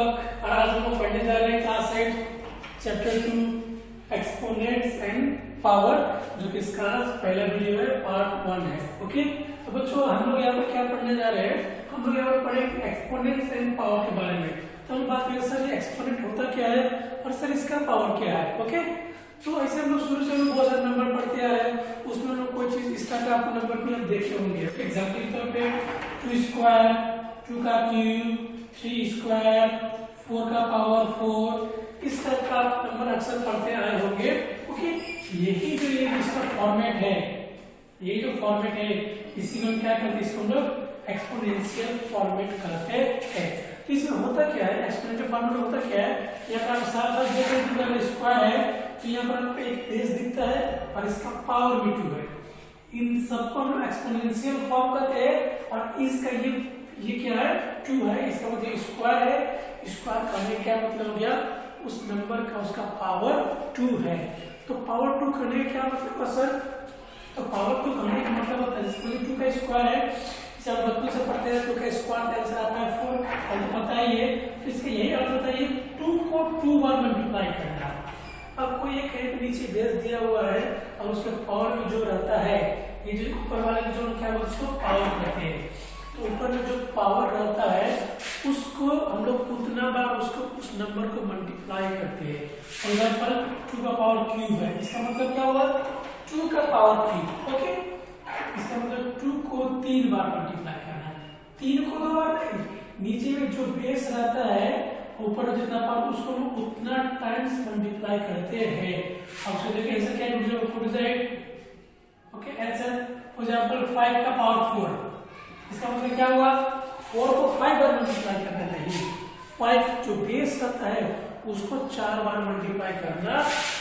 अध्यापक और आज हम लोग पढ़ने जा रहे हैं class 8 chapter 2 exponents and power, जो कि इसका पहला वीडियो है, पार्ट 1 है। ओके, तो बच्चों हम लोग यहाँ पर क्या पढ़ने जा रहे हैं, हम लोग यहाँ पर पढ़ेंगे एक्सपोनेंट्स एंड पावर के बारे में। तो हम बात करें सर ये एक्सपोनेंट होता क्या है और सर इसका पावर क्या है। ओके, तो ऐसे हम लोग शुरू से बहुत सारे नंबर पढ़ते आ रहे हैं, उसमें लोग कोई चीज इस तरह का आपको नंबर को देखे होंगे। एग्जाम्पल के तौर पे 2 स्क्वायर, 2 का क्यूब, 3 स्क्वायर, 4 का पावर 4, इस तरह का नंबर अक्सर पढ़ते आए होंगे। ओके, यही जो ये इसका फॉर्मेट है, ये जो फॉर्मेट है, इसी को हम क्या करते हैं, इसको हम लोग एक्सपोनेंशियल फॉर्मेट करते हैं। तो इसमें होता क्या है, एक्सपोनेंशियल फॉर्मेट होता क्या है, यहाँ पर साथ साथ स्क्वायर है तो यहाँ पर आपको एक बेस दिखता है और इसका पावर भी 2 है। इन सबको हम एक्सपोनेंशियल फॉर्म करते हैं और इसका ये क्या है, 2 है, इसका मतलब स्क्वायर है। स्क्वायर करने का क्या मतलब हो गया, उस नंबर का उसका पावर 2 है। तो पावर 2 करने का क्या मतलब होगा सर, तो पावर 2 करने का मतलब होता है जैसे 2 का स्क्वायर है, इसे आप बच्चों से पढ़ते हैं, 2 का स्क्वायर आंसर आता है 4, आपको पता ही है। तो इसका यही अर्थ होता है 2 को 2 बार मल्टीप्लाई करना। अब कोई एक कहीं पे नीचे बेस दिया हुआ है और उसका पावर में जो रहता है, ये जो ऊपर वाले जो क्या बोलते हैं उसको पावर कहते हैं। तो ऊपर में जो पावर रहता है उसको हम लोग उतना बार उसको उस नंबर को मल्टीप्लाई करते हैं। फॉर एग्जांपल 2 का पावर क्यूब है, इसका मतलब क्या हुआ, 2 का पावर 3। ओके, इसका मतलब 2 को 3 बार मल्टीप्लाई करना है, 3 को 2 बार नहीं। नीचे में जो बेस रहता है ऊपर जितना पावर उसको हम उतना टाइम्स मल्टीप्लाई करते हैं। अब से देखिए ऐसा क्या है, 4 ओके आंसर फॉर एग्जांपल 5 का पावर 4, इसका मतलब क्या हुआ, 4 को 5 बार मल्टीप्लाई करना नहीं, 5 जो बेस रहता है उसको 4 बार मल्टीप्लाई करना।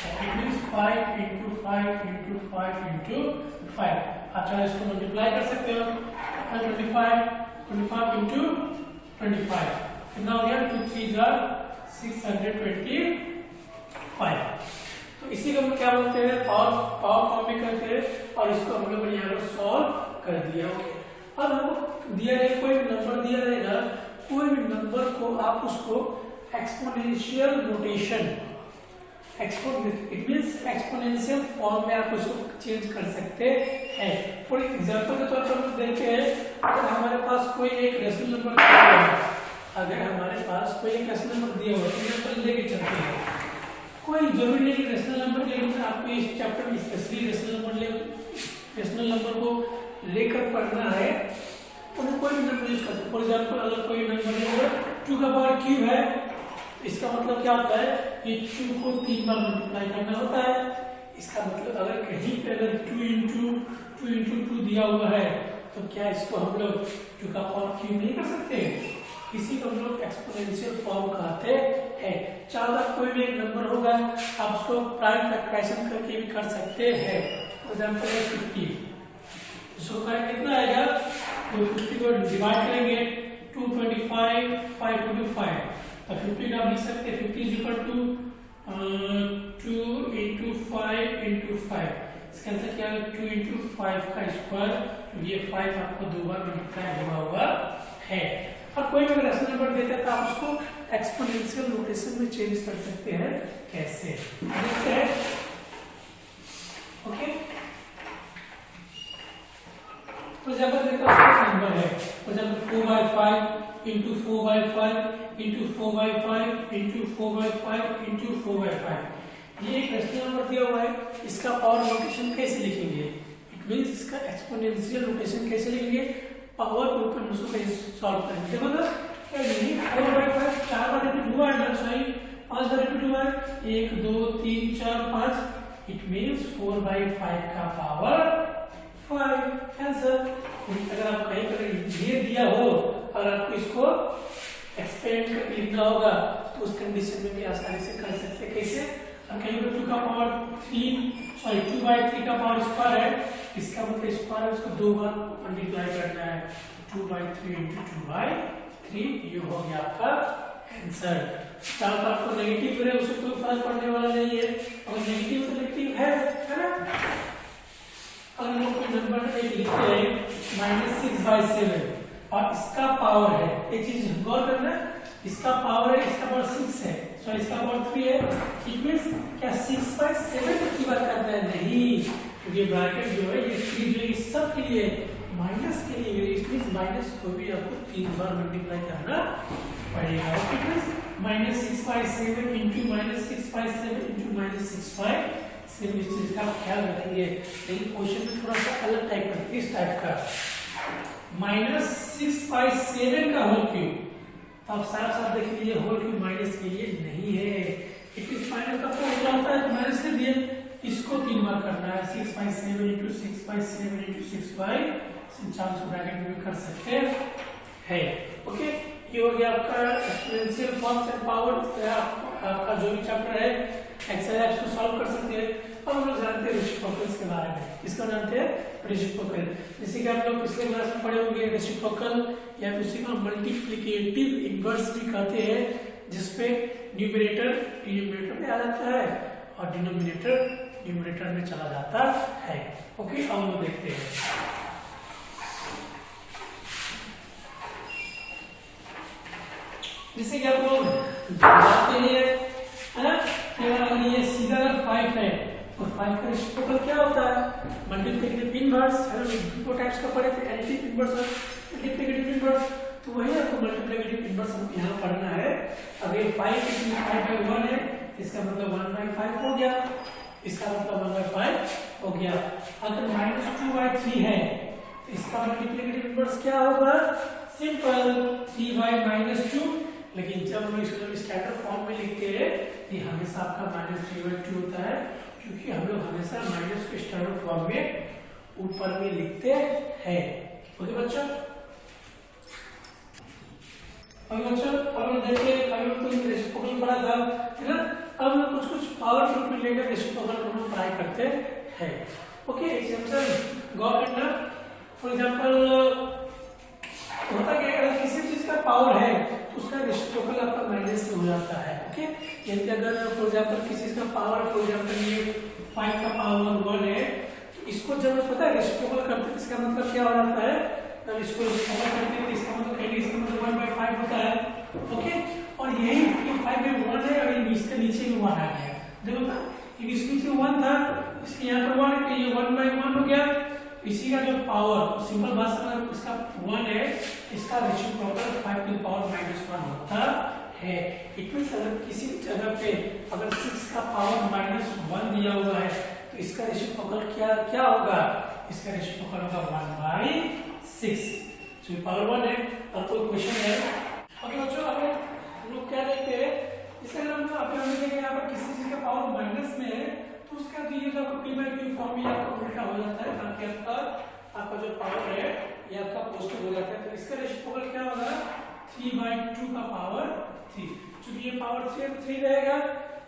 It means 5 into 5 into 5 into 5। अच्छा, इसको मल्टीप्लाई कर सकते हो, 25 into 25 कितना हो गया, 2 3 625। तो इसी को हम क्या बोलते हैं, पावर फॉर्म में करते हैं और इसको हम लोग यहाँ पर सॉल्व कर दिया। ओके, अब हमको दिया है कोई नंबर दिया रहेगा, कोई भी नंबर को आप उसको exponential notation, it means exponential form में आप उसको चेंज कर सकते हैं। फॉर एग्जांपल के तौर पर हम देखते हैं, अगर हमारे पास कोई एक रेशनल नंबर दिया हुआ है, अगर हमारे पास कोई एक रेशनल नंबर दिया हुआ है, एग्जांपल लेके चलते हैं, कोई जरूरी नहीं कि रेशनल नंबर, लेकिन आपको इस चैप्टर में स्पेशली रेशनल नंबर को लेकर पढ़ना है, तो कोई भी नंबर यूज कर सकते। फॉर एग्जांपल अगर कोई नंबर है 2 का पावर क्यूब है, इसका मतलब क्या होता है, ये 2 को 3 बार मल्टीप्लाई करना होता है। इसका मतलब अगर कहीं पे अगर 2 into 2 दिया हुआ है तो क्या इसको हम लोग 2 का पावर क्यूब नहीं कर सकते, इसी को हम लोग एक्सपोनेंशियल फॉर्म कहते हैं। चाहे कोई भी एक नंबर होगा, आप उसको प्राइम फैक्टराइजेशन करके भी कर सकते हैं। फॉर एग्जांपल 50, इसको करें कितना आएगा, तो 50 को डिवाइड करेंगे 225 5 into 5, तो 50 का लिख सकते हैं 50 is equal to 2 into 5 into 5। इसका आंसर क्या है, 2 into 5 का स्क्वायर। ये 5 आपको 2 बार मल्टीप्लाई हुआ है। और कोई भी रेशनल नंबर देता है तो आप उसको एक्सपोनेंशियल नोटेशन में चेंज कर सकते हैं। कैसे देखते हैं, ओके। तो जब नंबर है, तो जब 4/5 into 4/5 into 4/5 into 4/5 into 4/5, ये एक रेशनल नंबर दिया हुआ है, इसका पावर नोटेशन कैसे लिखेंगे, इट मींस इसका एक्सपोनेंशियल नोटेशन कैसे लिखेंगे, पावर के ऊपर उसको कैसे सॉल्व करेंगे। देखो ना क्या नहीं, 4/5 4 बार रिपीट हुआ है ना, सही 5 बार रिपीट हुआ है, 1 2 3 4 5, इट मींस 4/5 का पावर 5 आंसर। अगर आप कहीं पर ये दिया हो और आपको इसको एक्सपेंड करके लिखना होगा तो उस कंडीशन में भी आसानी से कर सकते हैं। कैसे, और कहीं पर 2 का पावर 2/3 का पावर स्क्वायर है, इसका मतलब स्क्वायर है, उसको 2 बार मल्टीप्लाई करना है, 2/3 into 2/3, ये हो गया आपका आंसर। चाहे तो आपको नेगेटिव है उससे कोई फर्क पड़ने वाला नहीं है, और नेगेटिव तो नेगेटिव है ना। अगर हम कोई नंबर एक लिखते हैं -6/7 और इसका पावर है, एक चीज गौर करना, इसका पावर है, इसका पावर 6 है, सॉरी इसका पावर 3 है। इट मींस क्या 6/7 की बात करता है? नहीं, क्योंकि ब्रैकेट जो है ये 3 जो है इस सब के लिए माइनस के लिए, इट मींस माइनस को भी आपको 3 बार मल्टीप्लाई करना पड़ेगा। ओके फ्रेंड्स, -6/7 इंटू -6/7 इंटू -6/7 इस चीज का आप ख्याल रखेंगे। लेकिन क्वेश्चन में थोड़ा सा अलग टाइप का, इस टाइप का -6/7 का होल क्यूब, तो आप साफ साफ देख लीजिए होल क्यूब माइनस के लिए नहीं है। इट इज माइनस का फॉर्मूला होता है, तो माइनस कर दिए, इसको 3 बार करना है। 6/7 इंटू 6/7 इंटू 6/7 चांस ब्रैकेट में भी कर सकते हैं। ओके, ये हो गया आपका एक्सपोनेंशियल फॉर्म्स एंड पावर। आपका जो भी चैप्टर है एक्सरसाइज आप इसको सॉल्व कर सकते हैं। अब हम लोग जानते हैं रेसिप्रोकल्स के बारे में। किसका जानते हैं? रेसिप्रोकल। जैसे कि आप लोग पिछले क्लास में पढ़े होंगे, रेसिप्रोकल या उसी को मल्टीप्लिकेटिव इनवर्स भी कहते हैं, जिसपे न्यूमरेटर डिनोमिनेटर में आ जाता है और डिनोमिनेटर न्यूमरेटर में चला जाता है। ओके, अब हम लोग देखते हैं। जैसे कि आप लोग जानते हैं, है ना, अगर ये सीधा 5 है तो 5 का रेसिप्रोकल क्या होता है? Multiplicative inverse. है ना, दो टाइप्स का पढ़े थे, एडिटिव इनवर्स और मल्टीप्लिकेटिव इनवर्स। तो वही आपको मल्टीप्लिकेटिव इनवर्स हमको यहाँ पढ़ना है। अब ये 5/1 है, इसका मतलब 1/5 हो गया, इसका मतलब 1/5 हो गया। अगर -2/3 है तो इसका मल्टीप्लिकेटिव इनवर्स क्या होगा? सिंपल 3/-2। लेकिन जब हम इसको स्टैंडर्ड फॉर्म में लिखते हैं ये हमेशा आपका -3/2 होता है, क्योंकि हम लोग हमेशा माइनस के स्टैंडर्ड फॉर्म में ऊपर में लिखते हैं। ओके बच्चों, अब हम देखिए, कल तो रेसिप्रोकल पढ़ा था, है ना। अब हम लोग कुछ पावर ग्रुप में लेकर रेसिप्रोकल को हम ट्राई करते हैं। ओके, एग्जांपल गौर करना। फॉर एग्जांपल होता क्या है, अगर किसी चीज का पावर है तो उसका रेसिप्रोकल आपका माइनस में हो जाता है। ओके, यानी अगर फॉर एग्जांपल किसी चीज का पावर, फॉर एग्जांपल ये 5 का पावर 1 है, तो इसको जब पता है रेसिप्रोकल करते हैं, इसका मतलब क्या हो जाता है? जब इसको रेसिप्रोकल करते हैं इसका मतलब 1/5 होता है। ओके, और यही 5/1 है और इसके नीचे में 1 आ गया। देखो ना, इसके नीचे 1 था, इसके यहाँ पर 1 है, ये 1/1 हो गया। इसी का जो पावर, सिंपल बात समझ, इसका 1 है, इसका रेसिप्रोकल 5⁻⁻1 होता है। इट मींस अगर किसी जगह पे अगर 6 का पावर -1 दिया हुआ है तो इसका रेसिप्रोकल क्या होगा? इसका रेसिप्रोकल होगा 1/6। तो पावर 1 है और कोई क्वेश्चन है। ओके बच्चों, अब हम लोग क्या देखते हैं, इसका मतलब आप यहाँ देखेंगे, यहाँ पर किसी चीज का पावर माइनस में है तो उसका जो ये जो आपका p/q फॉर्म में आपका उल्टा हो जाता है, ताकि आपका जो पावर है ये आपका पॉजिटिव हो जाता है। तो इसका रेसिप्रोकल क्या होगा? 3/2 का पावर 3। चूंकि ये पावर 3 है, 3 रहेगा,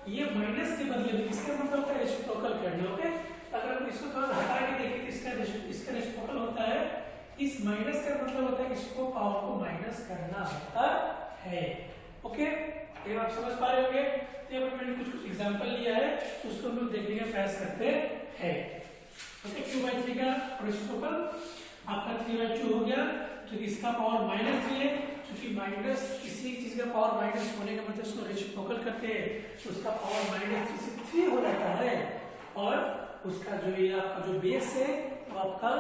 ये माइनस के बदले में इसका मतलब क्या रेसिप्रोकल करना। ओके, अगर हम इसको थोड़ा हटा के देखें तो इसका रेसिप्रोकल होता है, इस माइनस का मतलब होता है कि इसको पावर को माइनस करना होता है। ओके, ये आप समझ पा रहे होंगे। यहाँ पर मैंने कुछ एग्जांपल लिया है, उसको हम लोग देखने का प्रयास करते हैं। ओके, 2/3 का रेसिप्रोकल आपका 3/2 हो गया, क्योंकि इसका पावर -3 है। क्योंकि माइनस किसी चीज का पावर माइनस होने का मतलब उसको रेसिप्रोकल करते हैं तो उसका पावर -3 से 3 हो जाता है, और उसका जो ये आपका जो बेस है वो आपका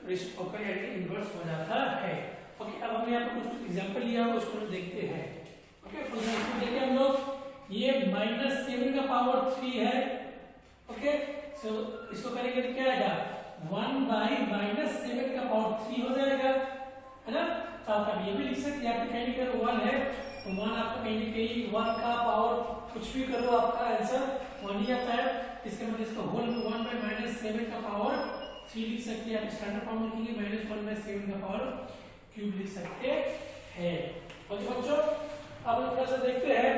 रेसिप्रोकल यानी इनवर्स हो जाता है। ओके, अब हमने यहाँ पर कुछ एग्जांपल लिया है, उसको देखते हैं। ओके, फॉर एग्जांपल देखिए हम लोग, ये -7 का पावर 3 है। ओके, सो इसको करेंगे तो क्या आएगा? 1/-7 का पावर 3 हो जाएगा, है ना। तो आप ये भी लिख सकते हैं, आपका कहीं करो 1 है तो 1 आपका कहीं 1 का पावर कुछ भी करो, आपका आंसर 1 ही आता है। इसके मतलब इसका होल 1/-7 का पावर 3 लिख सकते हैं। आप स्टैंडर्ड फॉर्म लिखेंगे -1/7 का पावर क्यूब लिख सकते हैं। ओके बच्चों, अब हम थोड़ा सा देखते हैं।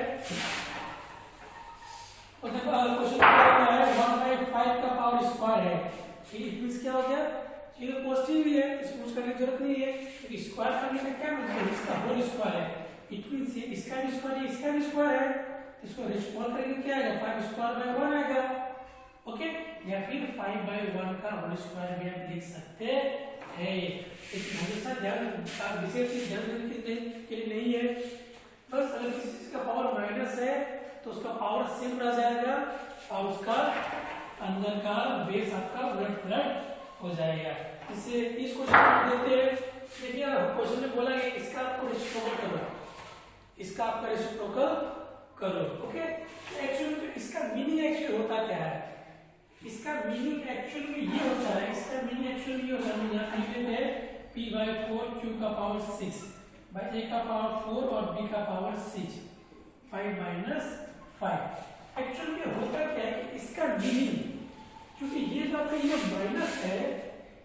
और देखो क्वेश्चन क्या है, 1/5 का पावर स्क्वायर है। इट मींस क्या हो गया? ये तो पॉजिटिव ही है, इसको कुछ करने की जरूरत नहीं है, क्योंकि स्क्वायर करने का क्या मतलब? इसका होल स्क्वायर है। इट मींस ये इसका भी स्क्वायर है, इसका भी स्क्वायर है, इसको रेसिप्रोकल करेंगे क्या आएगा? 5² 1 आएगा। ओके, या फिर 5/1 का होल स्क्वायर भी आप लिख सकते हैं। लेकिन हमेशा ध्यान, विशेष चीज ध्यान देने के लिए नहीं है। बस अगर किसी चीज का पावर माइनस है तो उसका पावर सेम रह जाएगा और उसका अंदर का बेस आपका उलट हो जाएगा। इससे इस क्वेश्चन देते हैं, देखिए क्वेश्चन में बोला गया इसका आपको रेसिप्रोकल करो, इसका आपका रेसिप्रोकल करो। ओके, एक्चुअली इसका मीनिंग एक्चुअली होता क्या है, इसका मीनिंग एक्चुअल में ये होता है, इसका मीनिंग एक्चुअल ये होता है, यहाँ लिख लेते हैं p/4 q का पावर 6 बाई a का पावर 4 और b का पावर 6 5 - 5। एक्चुअल में होता क्या है कि इसका मीनिंग, क्योंकि ये जो आपका ये माइनस है,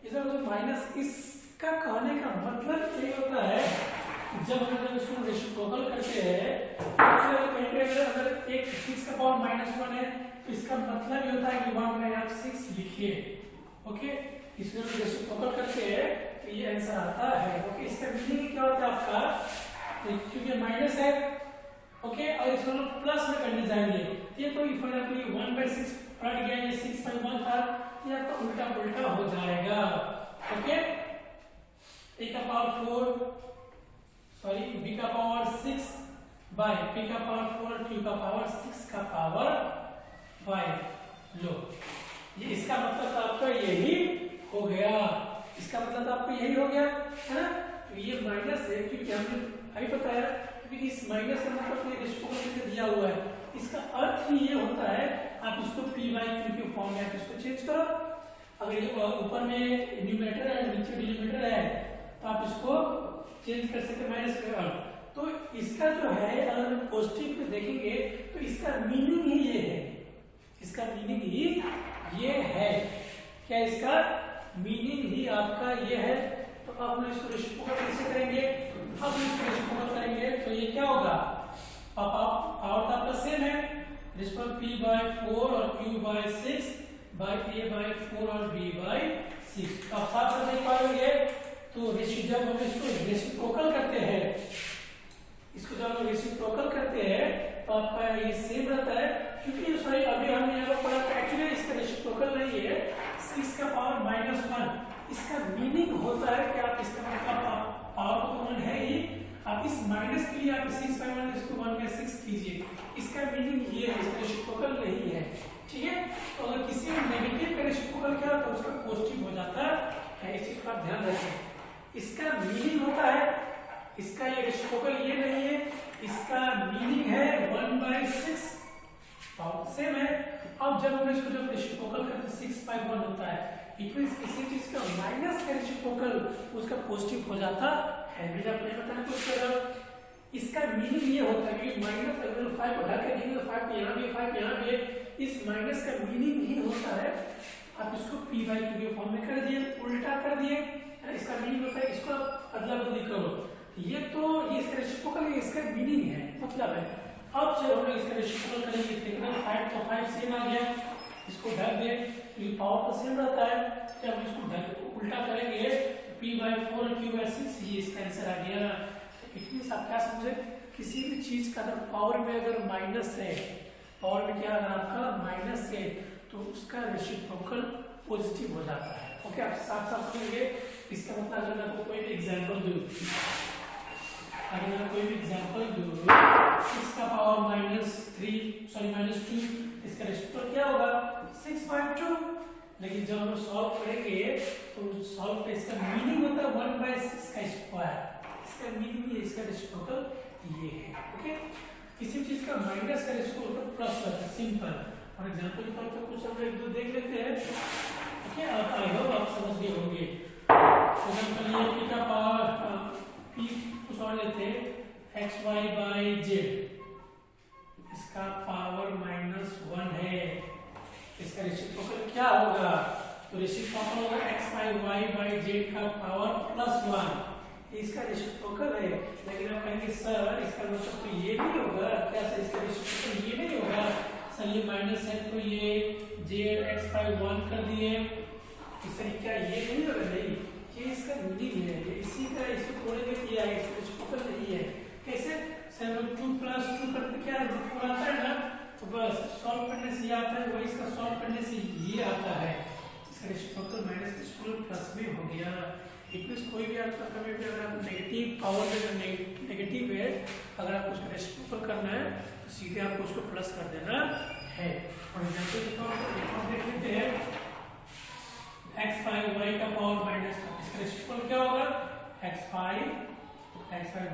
ये जो माइनस, इसका कहने का मतलब ये होता है जब हम इसको रेसिप्रोकल करते हैं तो अगर एक 6 का पावर -1 है तो इसका मतलब ये होता है कि 1 में आप 6 लिखिए। ओके, इसमें रेसिप्रोकल करते हैं तो ये आंसर आता है। ओके, इसका मीनिंग क्या होता है आपका, क्योंकि माइनस है, ओके, और इसको हम प्लस में करने जाएंगे, ये तो फॉर एग्जांपल 1/6 पलट गया, ये 6/1 था, ये आपका उल्टा हो जाएगा। ओके, a का पावर 4 सॉरी b का पावर 6 बाय p का पावर 4 और q का पावर 6 का पावर 5। लो, ये इसका मतलब तो आपका यही हो गया, इसका मतलब तो आपको यही हो गया है ना। तो ये माइनस है क्योंकि हमने अभी बताया, क्योंकि इस माइनस का मतलब ये रेसिप्रोकल दिया हुआ है, इसका अर्थ ही ये होता है आप इसको p/q के फॉर्म में इसको चेंज करो। अगर ये ऊपर में न्यूमरेटर है नीचे डिनोमिनेटर है तो आप इसको चेंज कर सकते माइनस का अर्थ। तो इसका जो है अगर पॉजिटिव में देखेंगे तो इसका मीनिंग ही ये है, इसका मीनिंग ही ये है। क्या इसका मीनिंग ही आपका ये है। तो अब हम इसको रेसिप्रोकल कैसे करेंगे, अब इसको रेसिप्रोकल करेंगे तो ये क्या होगा, पावर आपका सेम है, रेसिप्रोकल p/4 और q/6 बाय a/4 और b/6। अब साथ देख पाएंगे तो जब हम इसको रेसिप्रोकल करते हैं, इसको जब हम रेसिप्रोकल करते हैं तो आपका ये सेम रहता है, क्योंकि सॉरी अभी हमने यहाँ पर पढ़ा था एक्चुअली इसका रेसिप्रोकल नहीं है 6 का पावर -1। इसका मीनिंग होता है कि आप इसका मतलब पावर तो 1 है ही, आप इस माइनस के लिए आप 6/1 इसको 1/6 कीजिए, इसका मीनिंग ये है, इसका रेसिप्रोकल नहीं है। ठीक है, तो अगर किसी में नेगेटिव का रेसिप्रोकल क्या होता है उसका पॉजिटिव हो जाता है, इस चीज का ध्यान रखें। इसका मीनिंग होता है, इसका ये रेसिप्रोकल ये नहीं है, इसका मीनिंग है 1/6 पावर सेम है। अब जब हम इसको जब रेसिप्रोकल करते 6/1 होता है, इट मींस किसी चीज का माइनस का रेसिप्रोकल उसका पॉजिटिव हो जाता है। मुझे आपने बताया कुछ इसका मीनिंग ये होता है कि माइनस अगर 5 बढ़ा के देंगे तो 5 यहाँ भी 5 यहाँ भी, इस माइनस का मीनिंग ही होता है आप इसको p/q के फॉर्म में कर दिए, उल्टा कर दिए, इसका मीनिंग होता है इसको अदला बदली करो। ये तो ये इसका रेसिप्रोकल है, इसका मीनिंग है, मतलब है। अब जब हम इसका रेसिप्रोकल करेंगे देखना 5 तो 5 सेम आ गया, इसको ढक दे तो ये पावर तो सेम रहता है, जब हम इसको उल्टा करेंगे p/4 और q/6 ये इसका आंसर आ गया। इट मींस आप क्या समझे, किसी भी चीज का अगर पावर में अगर माइनस है, पावर में क्या अगर आपका माइनस है तो उसका रेसिप्रोकल पॉजिटिव हो जाता है। ओके, आप साफ साफ समझिए। इसका मतलब अगर मैं आपको कोई भी एग्जांपल दूं, अगर मैं कोई भी एग्जांपल दूं 6 का पावर -2, इसका रेसिप्रोकल क्या होगा 6/2। लेकिन जब हम सॉल्व करेंगे तो सॉल्व पे इसका मीनिंग होता है 1/6 का स्क्वायर, इसका मीनिंग ये, इसका रेसिप्रोकल ये है। ओके, किसी चीज का माइनस का रेसिप्रोकल प्लस होता है, सिंपल। फॉर एग्जांपल के तौर पे कुछ हम एक दो देख लेते हैं। ओके, आई होप आप समझ गए होंगे। फॉर एग्जांपल ये p का पावर p कुछ और लेते हैं xy/z, इसका पावर -1 है, इसका रेसिप्रोकल क्या होगा, तो रेसिप्रोकल होगा xy/z का पावर +1, इसका रेसिप्रोकल है। लेकिन आप कहेंगे सर इसका मतलब तो ये नहीं होगा क्या, सर इसका रेसिप्रोकल ये नहीं होगा, सर ये माइनस है तो ये z x/1 कर दिए, सर क्या ये नहीं होगा, नहीं, ये इसका मीनिंग है, इसी का इसको तोड़ने किया है, इसका रेसिप्रोकल नहीं है। कैसे सर 2 + 2 करके क्या 4 आता है ना, तो बस सॉल्व करने से ये आता है, वही इसका सॉल्व करने से ये आता है, इसका रेसिप्रोकल माइनस रेसिप्रोकल प्लस में हो गया। इट मीन्स कोई भी आपका कभी भी अगर आप नेगेटिव पावर में नेगेटिव है, अगर आपको उसका रेसिप्रोकल करना है तो सीधे आपको उसको प्लस कर देना है। फॉर एग्जाम्पल देख लेते हैं x5 y का पावर माइनस, इसका रेसिप्रोकल क्या होगा x5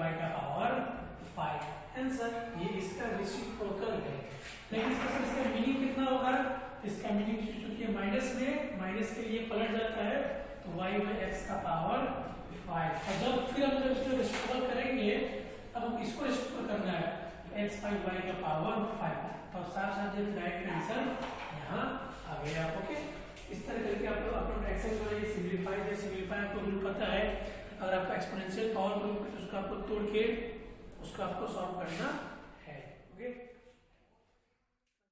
y का पावर 5। आंसर ये इसका रेसिप्रोकल है। लेकिन इसका मीनिंग कितना होगा, इसका मीनिंग चूंकि माइनस में माइनस के लिए पलट जाता है तो y में x का पावर 5। और जब फिर हम जब इसको रेसिप्रोकल करेंगे तब हम इसको रेसिप्रोकल करना है x5 y का पावर 5, तो साथ साथ डायरेक्ट आंसर यहाँ आ गया। ओके, इस तरह करके आप लोग एक्सेल में सिंपलीफाई आपको रूल पता है। अगर आपका एक्सपोनेंशियल पावर ग्रुप है तो उसको आपको तोड़ के उसको आपको सॉल्व करना है। ओके।